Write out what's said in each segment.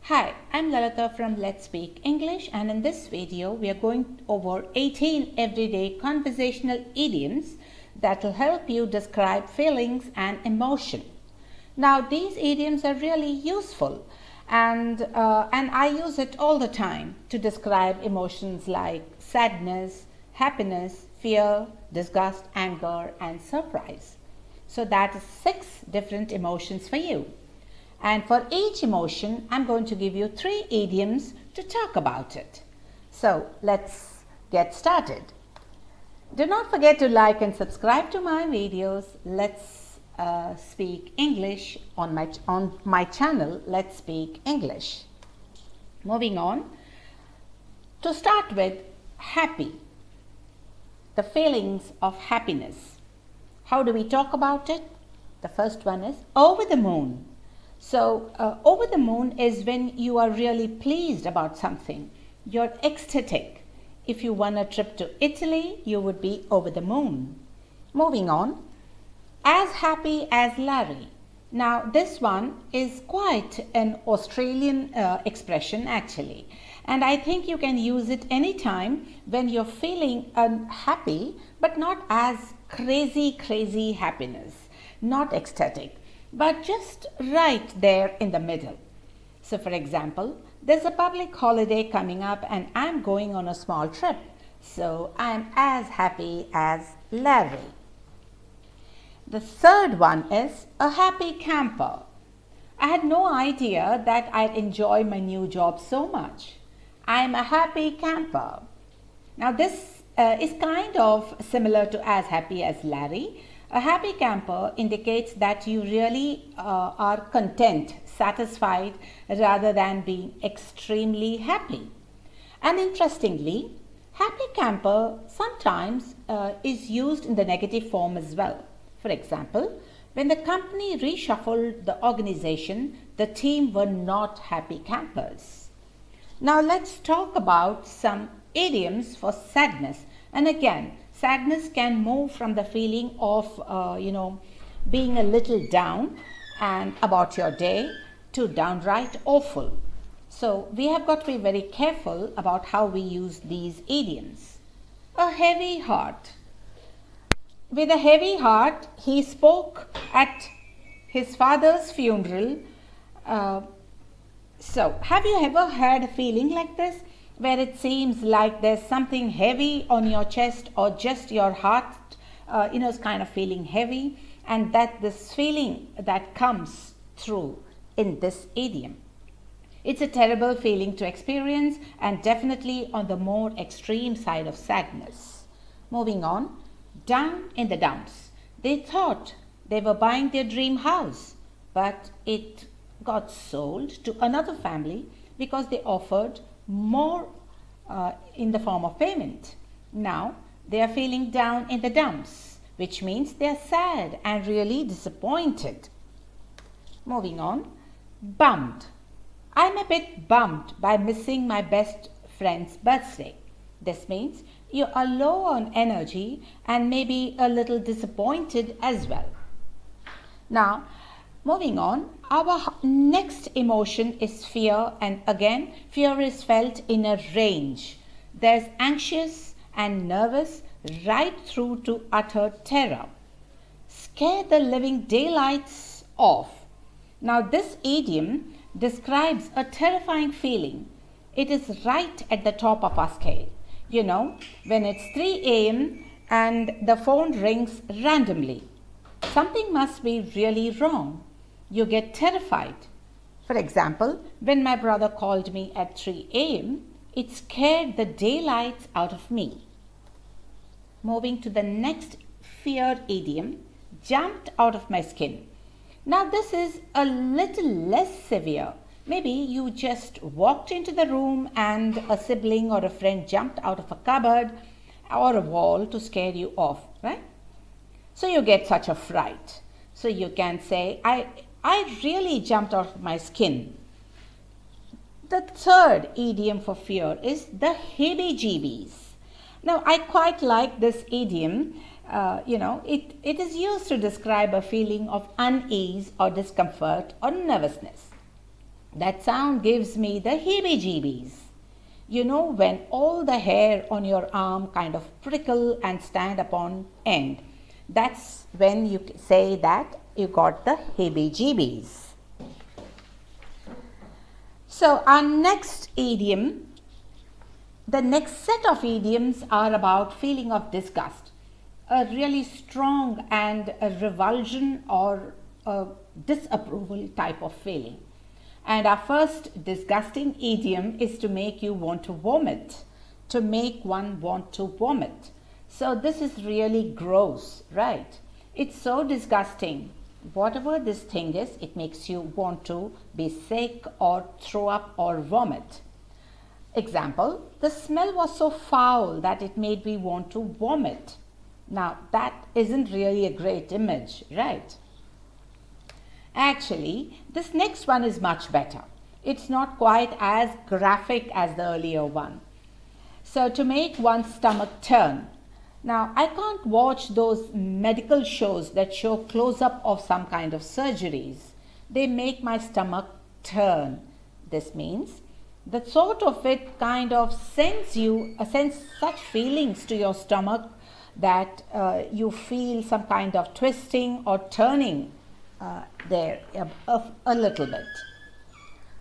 Hi, I'm Lalita from Let's Speak English, and in this video we are going over 18 everyday conversational idioms that will help you describe feelings and emotion. Now these idioms are really useful and I use it all the time to describe emotions like sadness, happiness, fear, disgust, anger and surprise. So that is 6 different emotions for you. And for each emotion, I'm going to give you 3 idioms to talk about it. So let's get started. Do not forget to like and subscribe to my videos. Let's speak English on my channel, Let's Speak English. Moving on. To start with, happy. The feelings of happiness. How do we talk about it? The first one is over the moon. So, over the moon is when you are really pleased about something. You're ecstatic. If you won a trip to Italy, you would be over the moon. Moving on. As happy as Larry. Now, this one is quite an Australian expression actually. And I think you can use it anytime when you're feeling happy, but not as crazy happiness, not ecstatic, but just right there in the middle. So for example, there's a public holiday coming up and I'm going on a small trip. So I'm as happy as Larry. The third one is a happy camper. I had no idea that I'd enjoy my new job so much. I'm a happy camper. Now this is kind of similar to as happy as Larry. A happy camper indicates that you really are content, satisfied, rather than being extremely happy. And interestingly, happy camper sometimes is used in the negative form as well. For example, when the company reshuffled the organization, the team were not happy campers. Now let's talk about some idioms for sadness. And again, sadness can move from the feeling of, being a little down and about your day to downright awful. So we have got to be very careful about how we use these idioms. A heavy heart. With a heavy heart, he spoke at his father's funeral. So have you ever had a feeling like this, where it seems like there's something heavy on your chest, or just your heart is kind of feeling heavy, and that this feeling that comes through in this idiom. It's a terrible feeling to experience and definitely on the more extreme side of sadness. Moving on, down in the dumps. They thought they were buying their dream house, but it got sold to another family because they offered more in the form of payment. Now they are feeling down in the dumps, which means they are sad and really disappointed. Moving on, bummed. I'm a bit bummed by missing my best friend's birthday. This means you are low on energy and maybe a little disappointed as well. Now, moving on, our next emotion is fear, and again, fear is felt in a range. There's anxious and nervous right through to utter terror. Scare the living daylights off. Now, this idiom describes a terrifying feeling. It is right at the top of our scale. You know, when it's 3 a.m. and the phone rings randomly. Something must be really wrong. You get terrified. For example, when my brother called me at 3 a.m., it scared the daylights out of me. Moving to the next fear idiom, jumped out of my skin. Now this is a little less severe. Maybe you just walked into the room and a sibling or a friend jumped out of a cupboard or a wall to scare you off, right? So you get such a fright. So you can say, I really jumped out of my skin. The third idiom for fear is the heebie-jeebies. Now I quite like this idiom. It is used to describe a feeling of unease or discomfort or nervousness. That sound gives me the heebie-jeebies. You know, when all the hair on your arm kind of prickle and stand upon end. That's when you say that you got the heebie-jeebies. So our next idiom, the next set of idioms are about feeling of disgust, a really strong and a revulsion or a disapproval type of feeling. And our first disgusting idiom is to make you want to vomit, to make one want to vomit. So this is really gross, right? It's so disgusting. Whatever this thing is, it makes you want to be sick or throw up or vomit. Example, the smell was so foul that it made me want to vomit. Now, that isn't really a great image, right? Actually, this next one is much better. It's not quite as graphic as the earlier one. So, to make one's stomach turn. Now, I can't watch those medical shows that show close-up of some kind of surgeries. They make my stomach turn. This means the thought of it kind of sends such feelings to your stomach that you feel some kind of twisting or turning there a little bit.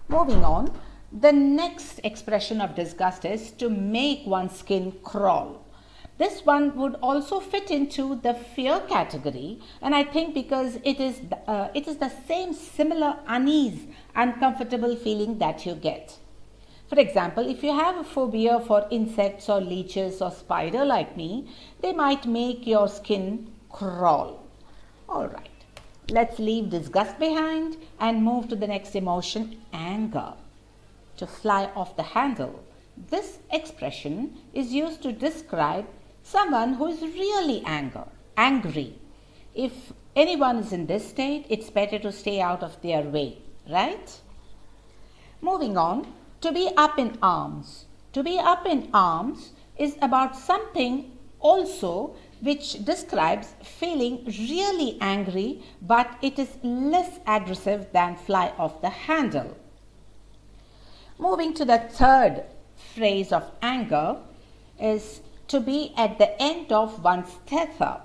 Moving on, the next expression of disgust is to make one's skin crawl. This one would also fit into the fear category, and I think because it is the same similar unease, uncomfortable feeling that you get. For example, if you have a phobia for insects or leeches or spider like me, they might make your skin crawl. All right, let's leave disgust behind and move to the next emotion, anger. To fly off the handle. This expression is used to describe someone who is really angry. If anyone is in this state, it's better to stay out of their way, right? Moving on, to be up in arms. To be up in arms is about something also which describes feeling really angry, but it is less aggressive than fly off the handle. Moving to the third phrase of anger is to be at the end of one's tether.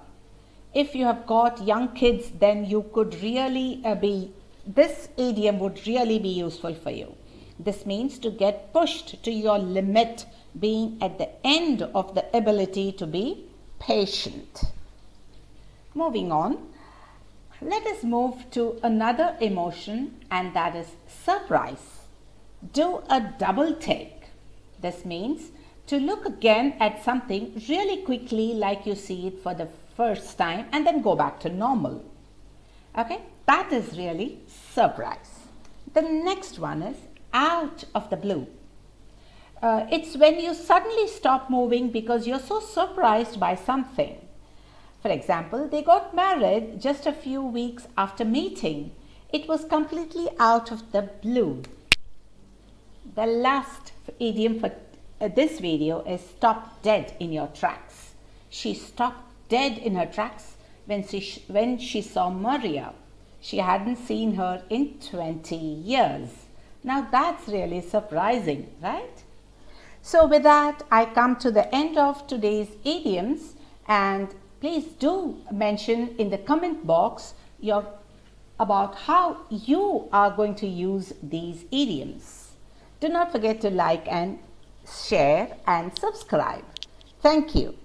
If you have got young kids, then you could really this idiom would really be useful for you. This means to get pushed to your limit, being at the end of the ability to be patient. Moving on, let us move to another emotion, and that is surprise. Do a double take. This means to look again at something really quickly like you see it for the first time and then go back to normal. Okay, that is really surprise. The next one is out of the blue. It's when you suddenly stop moving because you're so surprised by something. For example, they got married just a few weeks after meeting. It was completely out of the blue. The last idiom for this video is stop dead in your tracks. She stopped dead in her tracks when she saw Maria. She hadn't seen her in 20 years. Now that's really surprising, right? So with that, I come to the end of today's idioms, and please do mention in the comment box about how you are going to use these idioms. Do not forget to like and share and subscribe. Thank you.